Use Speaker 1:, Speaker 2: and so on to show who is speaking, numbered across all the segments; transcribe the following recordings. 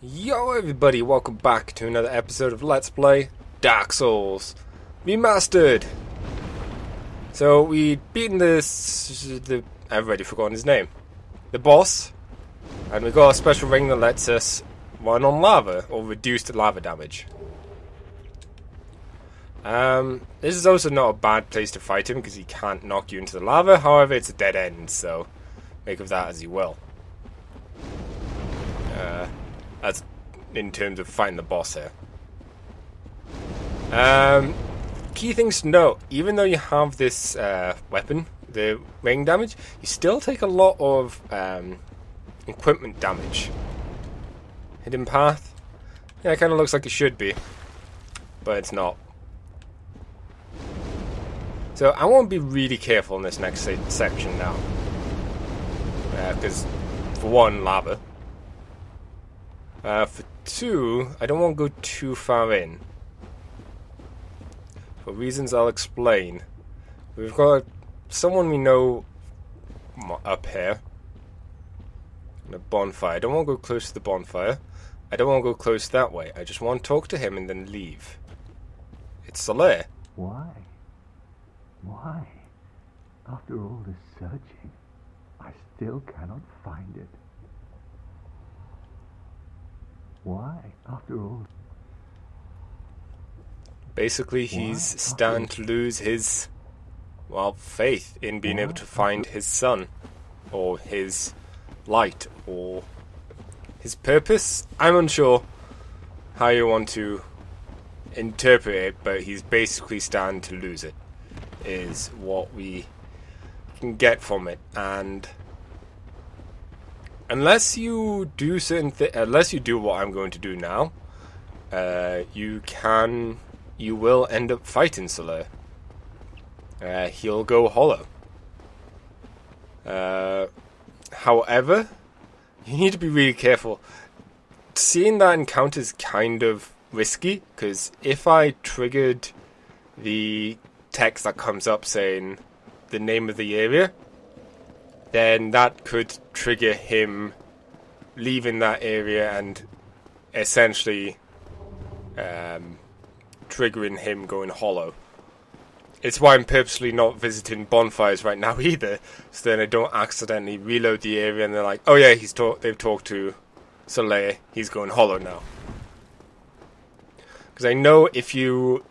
Speaker 1: Yo everybody, welcome back to another episode of Let's Play Dark Souls Remastered. So we beaten I've already forgotten his name. The boss. And we got a special ring that lets us run on lava, or reduced lava damage. This is also not a bad place to fight him because he can't knock you into the lava. However, it's a dead end, so make of that as you will. That's in terms of fighting the boss here. Key things to note: even though you have this weapon, the ring damage, you still take a lot of equipment damage. Hidden path. Yeah, it kind of looks like it should be, but it's not. So I want to be really careful in this next section now, because for one, lava. For two, I don't want to go too far in. For reasons I'll explain. We've got someone we know up here. And a bonfire. I don't want to go close to the bonfire. I don't want to go close that way. I just want to talk to him and then leave. It's Soler.
Speaker 2: Why? Why? After all this searching, I still cannot find it. Why? After all...
Speaker 1: Basically, he's starting to lose his, well, faith in being able to find his sun, or his light, or his purpose. I'm unsure how you want to interpret it, but he's basically starting to lose it, is what we can get from it. And unless you do unless you do what I'm going to do now, you will end up fighting Soler. He'll go hollow. However, you need to be really careful. Seeing that encounter is kind of risky, because if I triggered the text that comes up saying the name of the area, then that could trigger him leaving that area and essentially triggering him going hollow. It's why I'm purposely not visiting bonfires right now either, so then I don't accidentally reload the area and they're like, oh yeah, they've talked to Soler, he's going hollow now. Because I know if you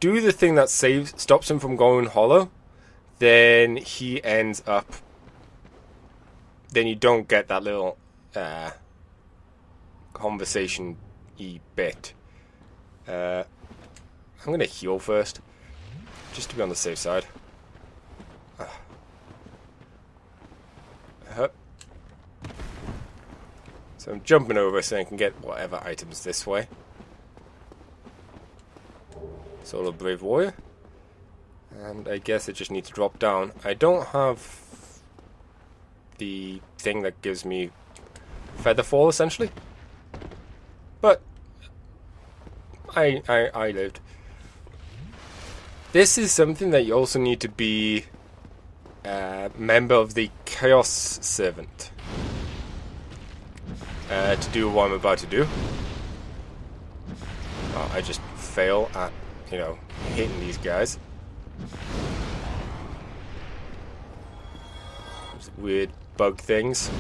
Speaker 1: do the thing that stops him from going hollow, then he ends up... Then you don't get that little conversation-y bit. I'm going to heal first, just to be on the safe side. So I'm jumping over so I can get whatever items this way. Solo Brave Warrior. And I guess I just need to drop down. I don't have the thing that gives me feather fall, essentially. But I lived. This is something that you also need to be a member of the Chaos Servant to do what I'm about to do. Oh, I just fail at, hitting these guys. Those weird bug things.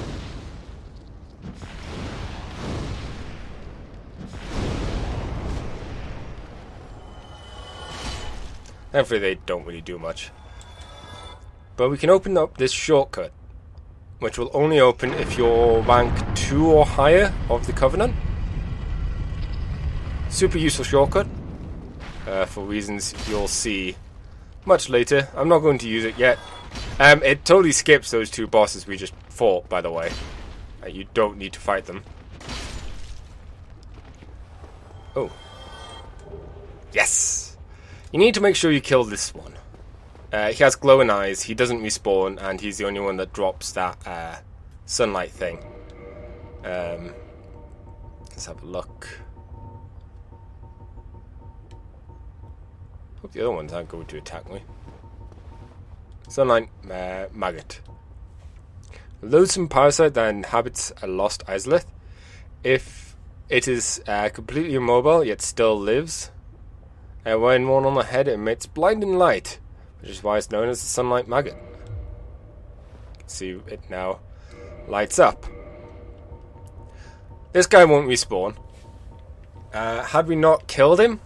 Speaker 1: Thankfully they don't really do much. But we can open up this shortcut, which will only open if you're rank 2 or higher of the Covenant. Super useful shortcut, for reasons you'll see much later. I'm not going to use it yet. It totally skips those two bosses we just fought, by the way. You don't need to fight them. Oh. Yes! You need to make sure you kill this one. He has glowing eyes, he doesn't respawn, and he's the only one that drops that sunlight thing. Let's have a look. Hope the other ones aren't going to attack me. Sunlight maggot. A loathsome parasite that inhabits a lost isolith. if it is completely immobile yet still lives, and when one on the head it emits blinding light, which is why it's known as the sunlight maggot. You can see it now lights up. This guy won't respawn. Had we not killed him,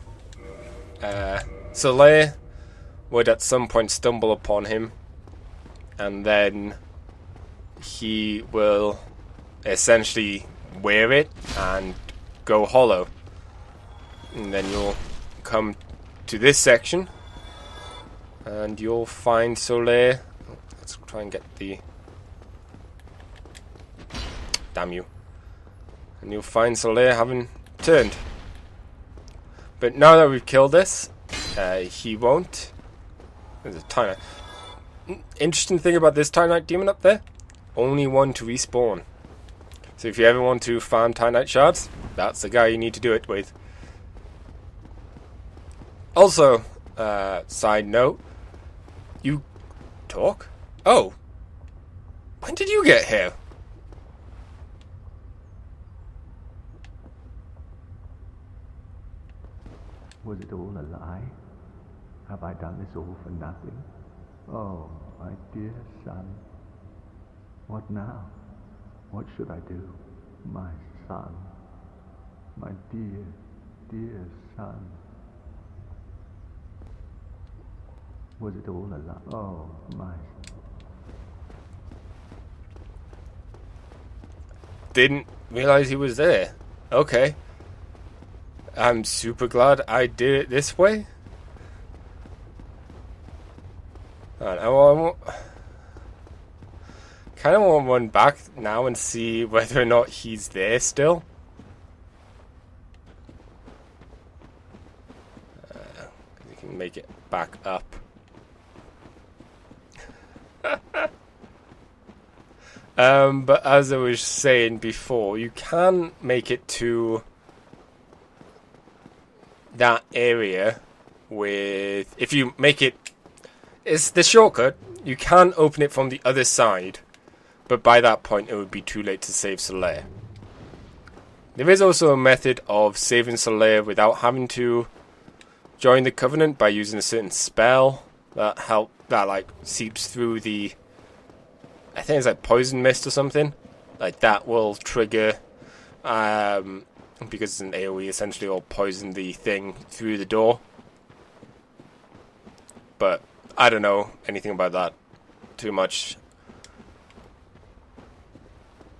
Speaker 1: Soleil would at some point stumble upon him, and then he will essentially wear it and go hollow. And then you'll come to this section, and you'll find Soleil. Let's try and get the... Damn you. And you'll find Soleil having turned. But now that we've killed this, he won't. There's a Titanite. Interesting thing about this Titanite demon up there, only one to respawn. So if you ever want to farm Titanite shards, that's the guy you need to do it with. Also, side note, you talk? Oh, when did you get here?
Speaker 2: Was it all a lie? Have I done this all for nothing? Oh, my dear son. What now? What should I do? My son. My dear, dear son. Was it all a lie? Oh, my...
Speaker 1: Didn't realize he was there. Okay. I'm super glad I did it this way. I kind of want to run back now and see whether or not he's there still. You can make it back up. But as I was saying before, you can make it to that area with... If you make it... It's the shortcut. You can open it from the other side. But by that point, it would be too late to save Soleil. There is also a method of saving Soleil without having to join the Covenant by using a certain spell that like seeps through the... I think it's like poison mist or something. Like that will trigger, because it's an AoE essentially, or poison the thing through the door. But I don't know anything about that too much.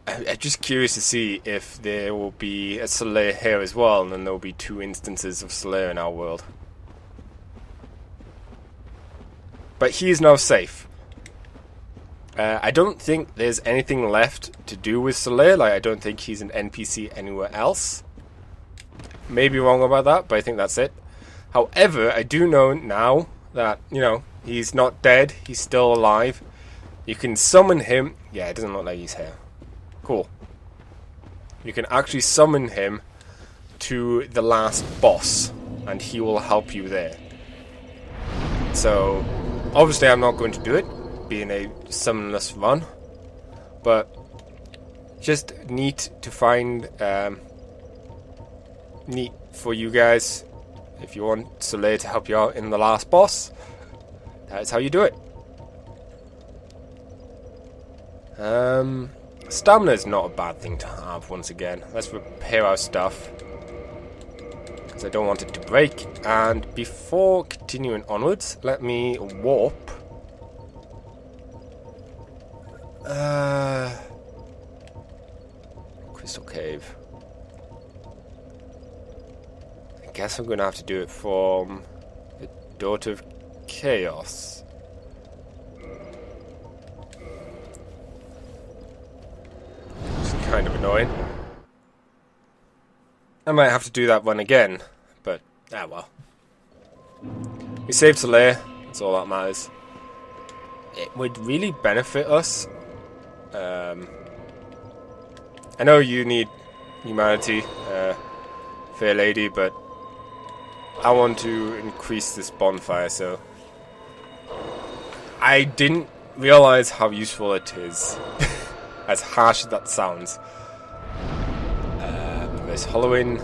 Speaker 1: I'm just curious to see if there will be a Soleil here as well, and then there will be 2 instances of Soleil in our world. But he is now safe. I don't think there's anything left to do with Soleil. Like, I don't think he's an NPC anywhere else. Maybe wrong about that, but I think that's it. However, I do know now that, you know, he's not dead. He's still alive. You can summon him. Yeah, it doesn't look like he's here. Cool. You can actually summon him to the last boss, and he will help you there. So, obviously I'm not going to do it, being a summonless run, but just neat to find, neat for you guys. If you want Soleil to help you out in the last boss, that is how you do it. Stamina is not a bad thing to have once again. Let's repair our stuff, because I don't want it to break. And before continuing onwards, let me warp. Crystal Cave. I guess I'm going to have to do it from the Daughter of Chaos. It's kind of annoying. I might have to do that one again, but well. We saved Soleil, that's all that matters. It would really benefit us. I know you need humanity, fair lady, but I want to increase this bonfire, so... I didn't realize how useful it is, as harsh as that sounds. this hollowing.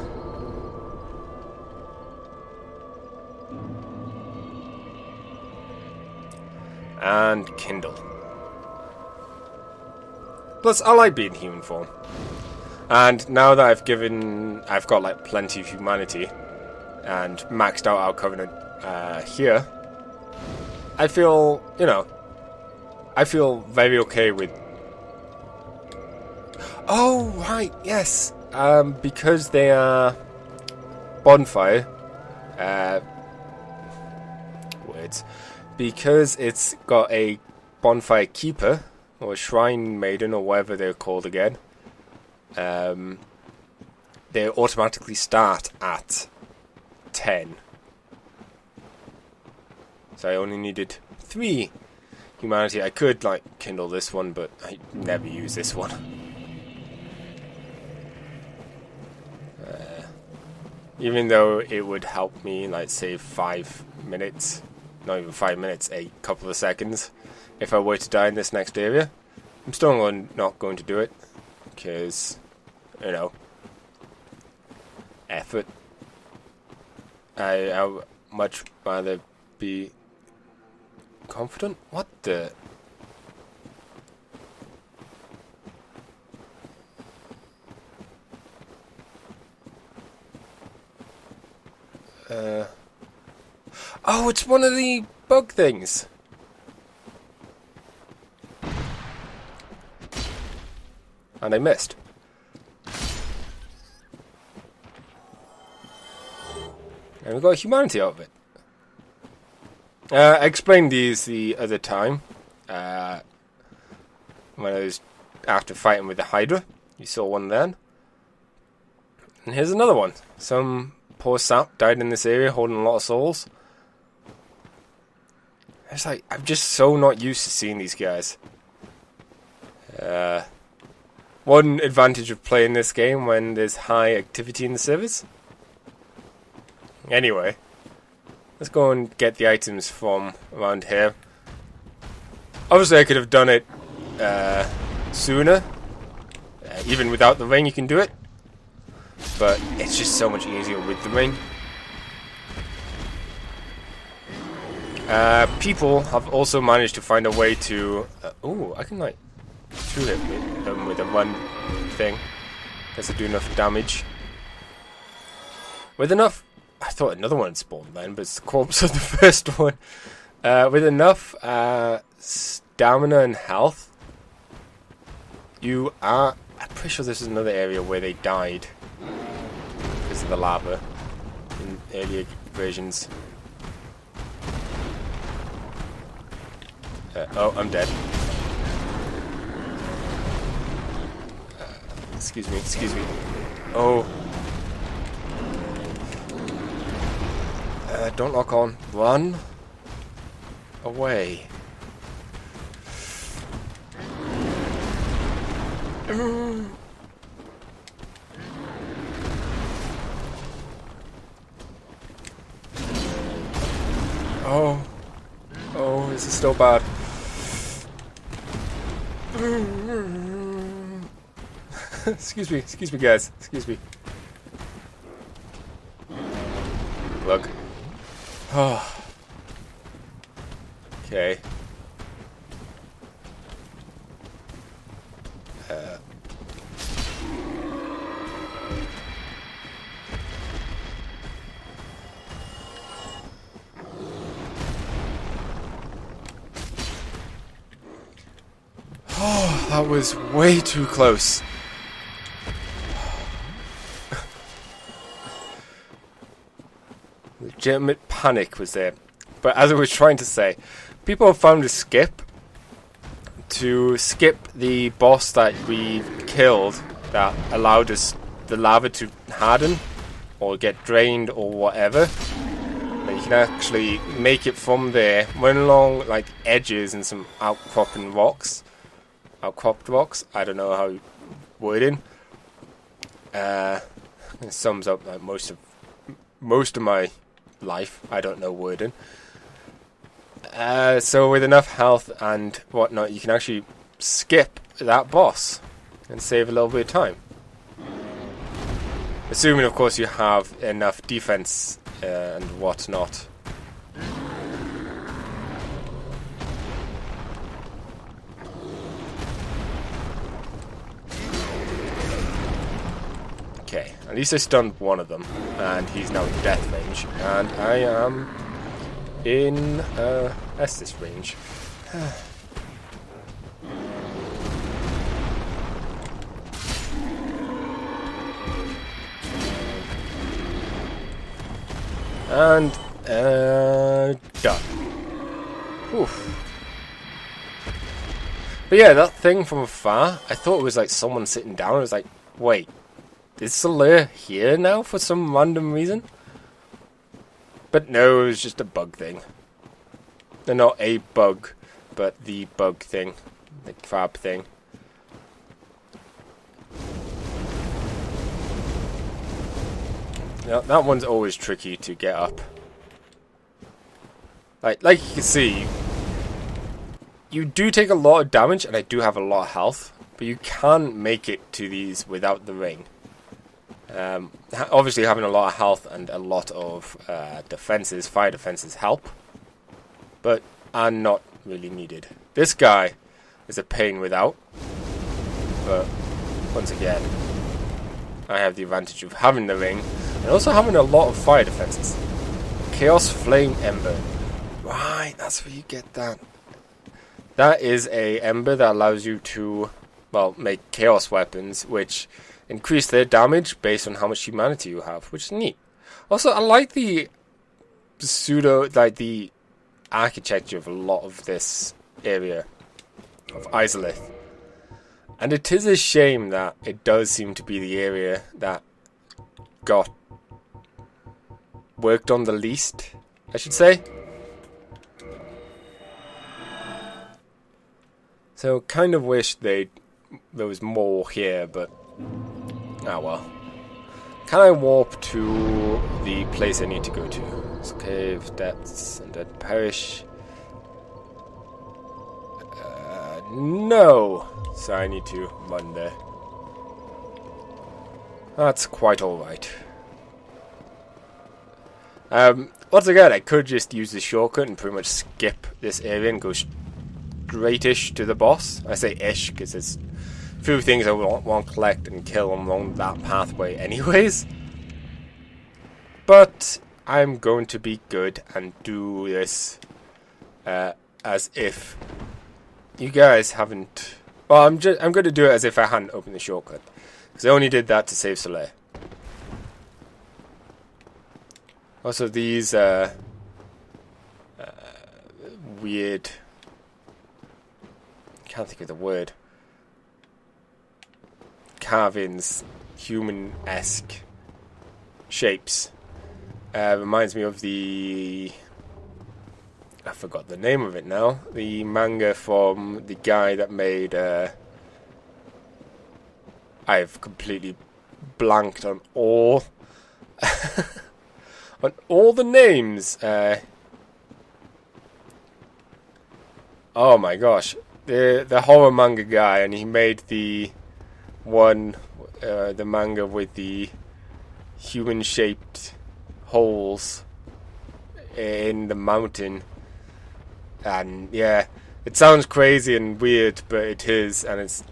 Speaker 1: And kindle. Plus, I like being human form. And now that I've got like plenty of humanity and maxed out our covenant here, I feel, you know, I feel very okay with. Oh right, yes. Because they are bonfire. Words. Because it's got a bonfire keeper or a shrine maiden or whatever they're called again. They automatically start at 10. So I only needed 3 humanity. I could like kindle this one, but I never use this one. Even though it would help me like save 5 minutes, not even 5 minutes, a couple of seconds, if I were to die in this next area. I'm still not going to do it, because, you know, effort. I would much rather be confident. What the? Oh, it's one of the bug things. And I missed. And we got humanity out of it. I explained these the other time. When I was after fighting with the Hydra. You saw one then. And here's another one. Some poor sap died in this area holding a lot of souls. It's like, I'm just so not used to seeing these guys. One advantage of playing this game when there's high activity in the servers. Anyway, let's go and get the items from around here. Obviously I could have done it sooner. Even without the ring you can do it. But it's just so much easier with the ring. People have also managed to find a way to... oh, I can like shoot it with a run thing. Guess I do enough damage. With enough... I thought another one spawned then, but it's the corpse of the first one. With enough stamina and health, you are... I'm pretty sure this is another area where they died because of the lava in earlier versions. Oh, I'm dead. Excuse me, excuse me. Oh. Don't lock on. Run away. Oh. Oh, this is still bad. Excuse me guys, excuse me. Look. Oh. Okay. Oh, that was way too close. Legitimate panic was there. But as I was trying to say, people have found a skip to skip the boss that we killed that allowed us the lava to harden or get drained or whatever. And you can actually make it from there, run along like edges and some outcropped rocks, I don't know how wording. It sums up like most of my life. I don't know wording. So with enough health and whatnot, you can actually skip that boss and save a little bit of time. Assuming, of course, you have enough defense and whatnot. Okay, at least I stunned one of them, and he's now in death range, and I am in Estes range. And done. Oof. But yeah, that thing from afar, I thought it was like someone sitting down. I was like, wait. Is Solaire here now for some random reason? But no, it was just a bug thing. No, not a bug, but the bug thing. The crab thing. Now, that one's always tricky to get up. Like you can see, you do take a lot of damage, and I do have a lot of health, but you can make it to these without the ring. Obviously having a lot of health and a lot of defenses, fire defenses help, but are not really needed. This guy is a pain without, but once again, I have the advantage of having the ring and also having a lot of fire defenses. Chaos Flame Ember. Right, that's where you get that. That is a ember that allows you to, well, make chaos weapons, which increase their damage based on how much humanity you have, which is neat. Also, I like the the architecture of a lot of this area of Izalith. And it is a shame that it does seem to be the area that got worked on the least, I should say. So, kind of wish there was more here, but ah well. Can I warp to the place I need to go to? It's cave, depths, and dead perish. No! So I need to run there. That's quite alright. Once again, I could just use the shortcut and pretty much skip this area and go straight-ish to the boss. I say ish because there's a few things I want to collect and kill along that pathway anyways. But I'm going to be good and do this as if you guys haven't. Well, I'm going to do it as if I hadn't opened the shortcut, because I only did that to save Solaire. Also, these weird. Can't think of the word. Carvings, human-esque shapes. Reminds me of the. I forgot the name of it now. The manga from the guy that made. I've completely blanked on all. on all the names. Oh my gosh. The horror manga guy, and he made the one. The manga with the human-shaped holes in the mountain. And yeah, it sounds crazy and weird, but it is, and it's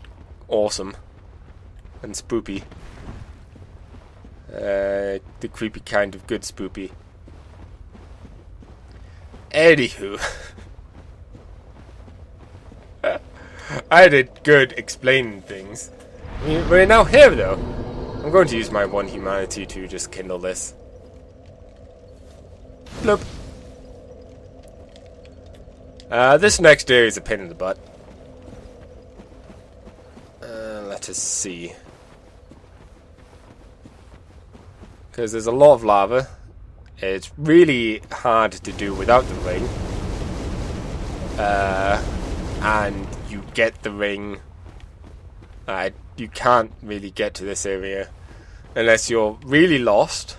Speaker 1: awesome and spoopy. The creepy kind of good spoopy. Anywho, I did good explaining things. We're now here though. I'm going to use my one humanity to just kindle this. Bloop. This next area is a pain in the butt. Let us see. Because there's a lot of lava. It's really hard to do without the ring. And you get the ring. You can't really get to this area unless you're really lost,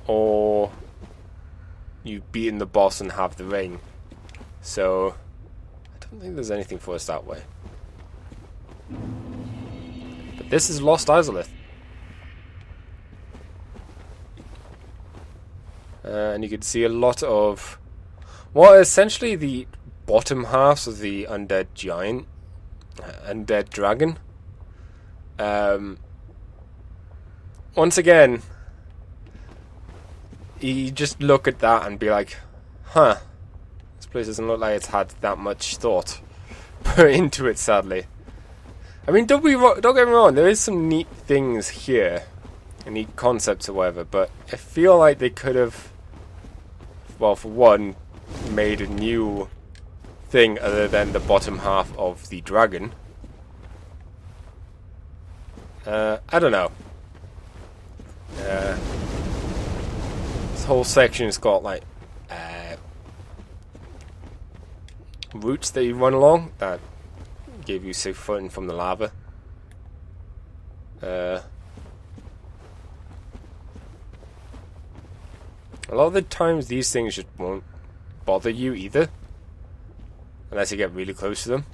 Speaker 1: or you've beaten the boss and have the ring. So I don't think there's anything for us that way. But this is Lost Izalith. And you can see a lot of what are essentially the bottom halves of the undead giant, undead dragon. Once again, you just look at that and be like, huh, this place doesn't look like it's had that much thought put into it, sadly. I mean, don't get me wrong, there is some neat things here, neat concepts or whatever, but I feel like they could have, well, for one, made a new thing other than the bottom half of the dragon. I don't know. This whole section has got like routes that you run along that give you safe footing from the lava. A lot of the times these things just won't bother you either, unless you get really close to them.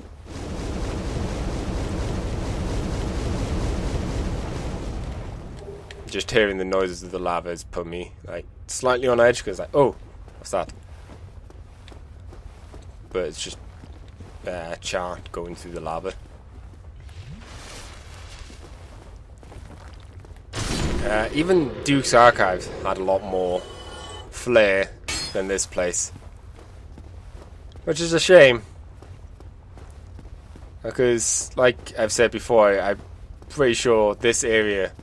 Speaker 1: Just hearing the noises of the lava has put me like slightly on edge, because like, oh, what's that? But it's just char going through the lava. Even Duke's Archive had a lot more flair than this place, which is a shame, because like I've said before, I'm pretty sure this area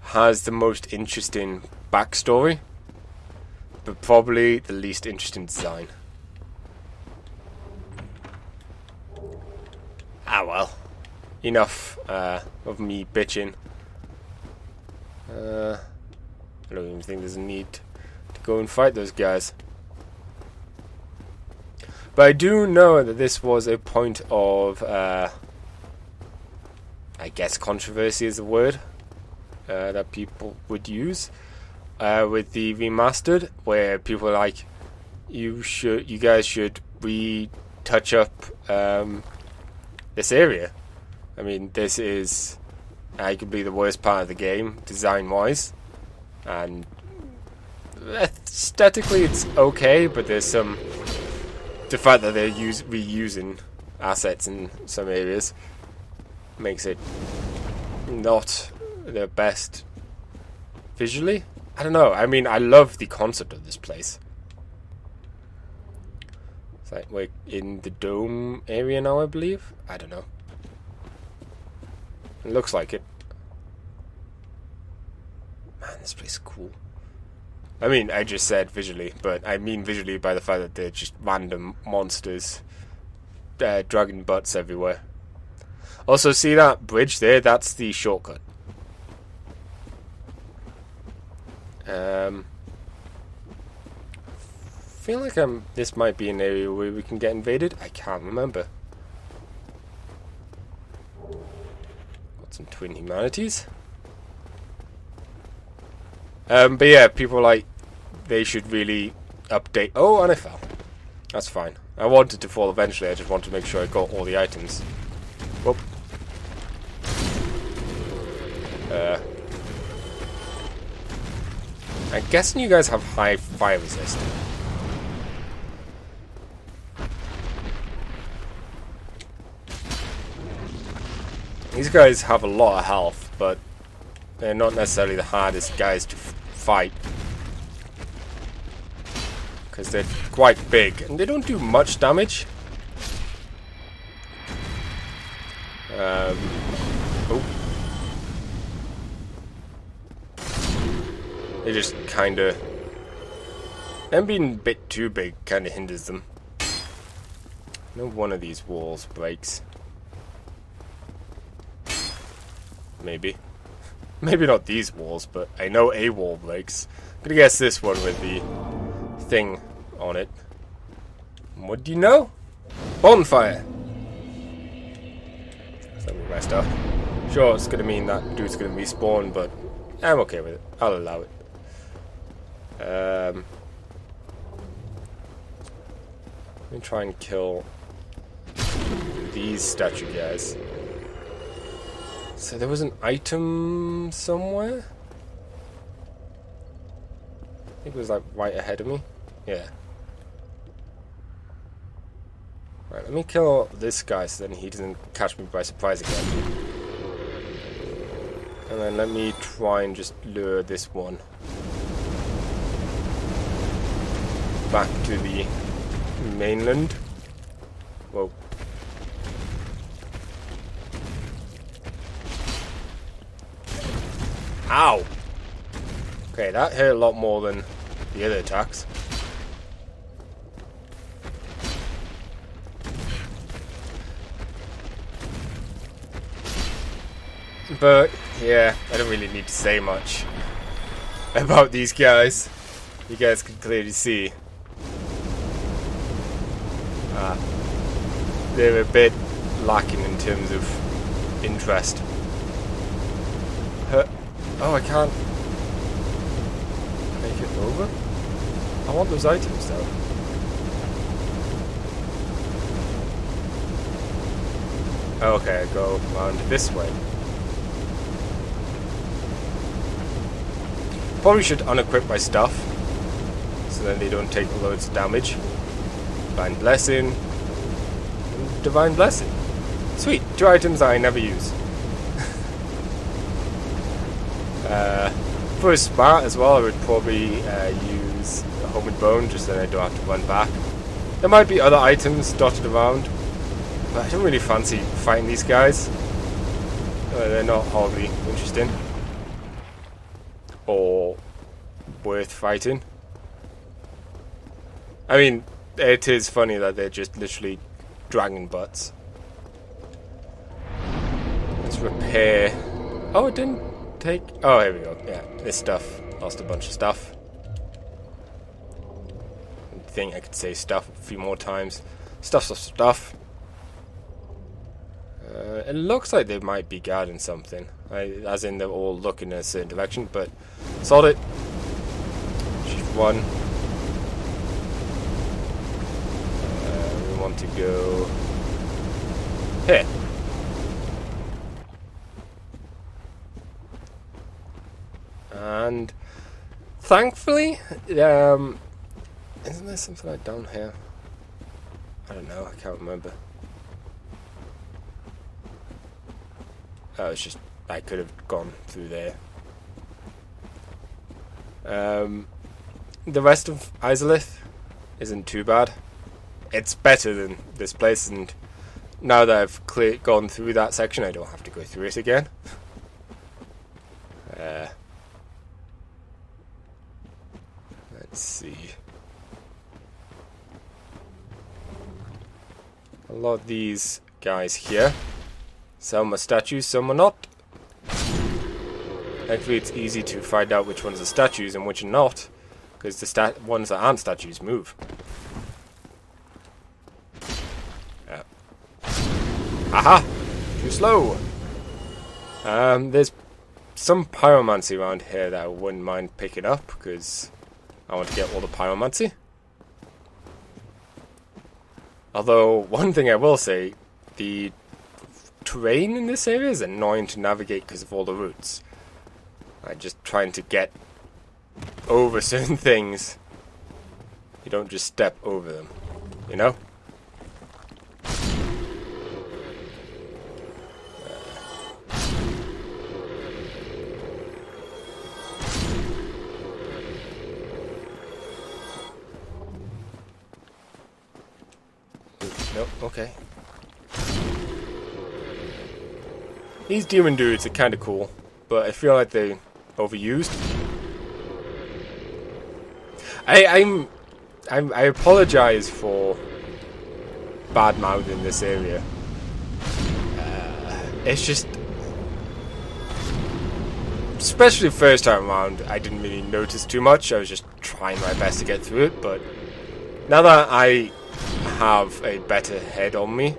Speaker 1: has the most interesting backstory, but probably the least interesting design. Ah well, enough of me bitching. I don't even think there's a need to go and fight those guys. But I do know that this was a point of, I guess controversy is the word that people would use with the Remastered, where people are like, you guys should retouch up this area. I mean, this is arguably the worst part of the game, design-wise, and aesthetically it's okay, but there's some... the fact that they're reusing assets in some areas makes it not the best visually. I don't know, I mean, I love the concept of this place. It's like we're in the dome area now, I believe. I don't know. It looks like it. Man, this place is cool. I mean, I just said visually, but I mean visually by the fact that they're just random monsters. Dragon butts everywhere. Also, see that bridge there? That's the shortcut. Feel like this might be an area where we can get invaded. I can't remember. Got some twin humanities. But yeah, people are like, they should really update. Oh, and I fell. That's fine. I wanted to fall eventually. I just wanted to make sure I got all the items. Whoop. I'm guessing you guys have high fire resist. These guys have a lot of health, but they're not necessarily the hardest guys to fight, because they're quite big and they don't do much damage. Oh. They just kinda... them being a bit too big kinda hinders them. No one of these walls breaks. Maybe. Maybe not these walls, but I know a wall breaks. I'm gonna guess this one with the thing on it. What do you know? Bonfire! So we rest up. Sure, it's gonna mean that dude's gonna respawn, but I'm okay with it. I'll allow it. Let me try and kill these statue guys. So there was an item somewhere? I think it was like right ahead of me. Yeah. Right, let me kill this guy so then he doesn't catch me by surprise again. And then let me try and just lure this one back to the mainland. Whoa. Ow! Okay, that hurt a lot more than the other attacks. But, yeah, I don't really need to say much about these guys. You guys can clearly see. They're a bit lacking in terms of interest. Oh, I can't make it over? I want those items, though. Okay, I go around this way. Probably should unequip my stuff, so then they don't take loads of damage. Divine Blessing. And Divine Blessing. Sweet, 2 items that I never use. For a smart as well, I would probably use a Homing Bone, just then I don't have to run back. There might be other items dotted around, but I don't really fancy fighting these guys. They're not horribly interesting. Or worth fighting. I mean, it is funny that they're just literally dragon butts. Let's repair. Oh, it didn't take. Oh, here we go. Yeah, this stuff. Lost a bunch of stuff. I think I could say stuff a few more times. Stuff. It looks like they might be guarding something. As in, they're all looking in a certain direction, but sod it. Just one. We want to go here. And thankfully, isn't there something like down here? I don't know, I can't remember. Oh, it's just I could have gone through there. The rest of Izalith isn't too bad. It's better than this place, and now that I've gone through that section, I don't have to go through it again. Let's see. A lot of these guys here. Some are statues, some are not. Thankfully, it's easy to find out which ones are statues and which are not, because the ones that aren't statues move. Yeah. Aha! Too slow! There's some pyromancy around here that I wouldn't mind picking up, because I want to get all the pyromancy. Although, one thing I will say, the terrain in this area is annoying to navigate because of all the routes. I'm just trying to get over certain things. You don't just step over them, you know? Nope, okay. These demon dudes are kind of cool, but I feel like they're overused. I apologize for bad mouthing this area. It's just, especially the first time around, I didn't really notice too much. I was just trying my best to get through it, but now that I have a better head on me,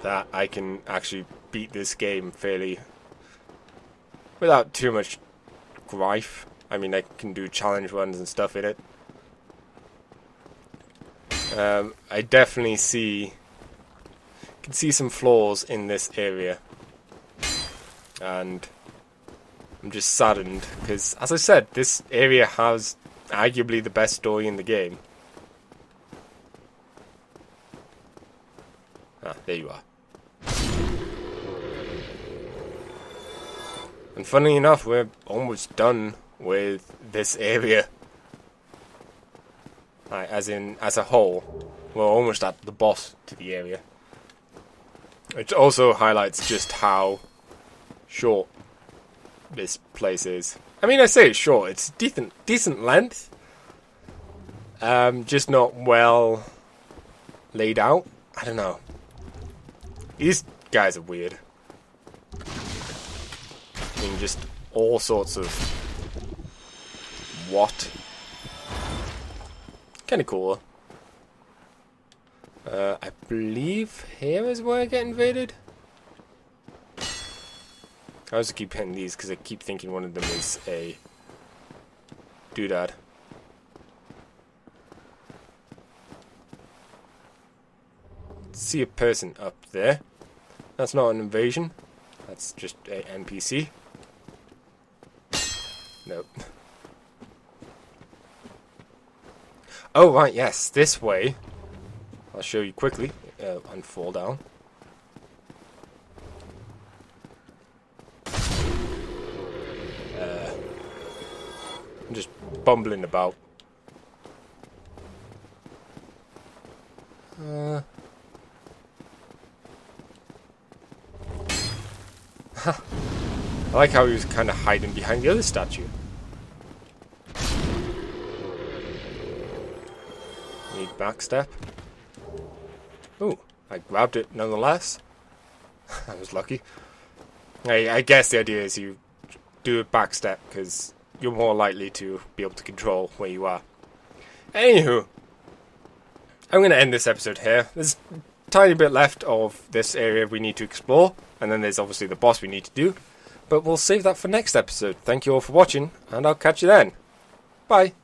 Speaker 1: that I can actually beat this game fairly without too much grief. I mean, I can do challenge runs and stuff in it. I definitely can see some flaws in this area, and I'm just saddened, because, as I said, this area has arguably the best story in the game. Ah, there you are. And funnily enough, we're almost done with this area. As a whole, we're almost at the boss to the area. Which also highlights just how short this place is. I mean, I say it's short, it's decent length. Just not well laid out. I don't know. These guys are weird. I mean, just all sorts of... What? Kinda cool. I believe here is where I get invaded. I also keep hitting these because I keep thinking one of them is a doodad. See a person up there. That's not an invasion. That's just a NPC. Nope. Oh, right, yes, this way. I'll show you quickly and fall down. I'm just bumbling about. I like how he was kind of hiding behind the other statue. Need backstep. Ooh, I grabbed it nonetheless. I was lucky. I guess the idea is you do a backstep because you're more likely to be able to control where you are. Anywho, I'm going to end this episode here. There's a tiny bit left of this area we need to explore, and then there's obviously the boss we need to do. But we'll save that for next episode. Thank you all for watching, and I'll catch you then. Bye.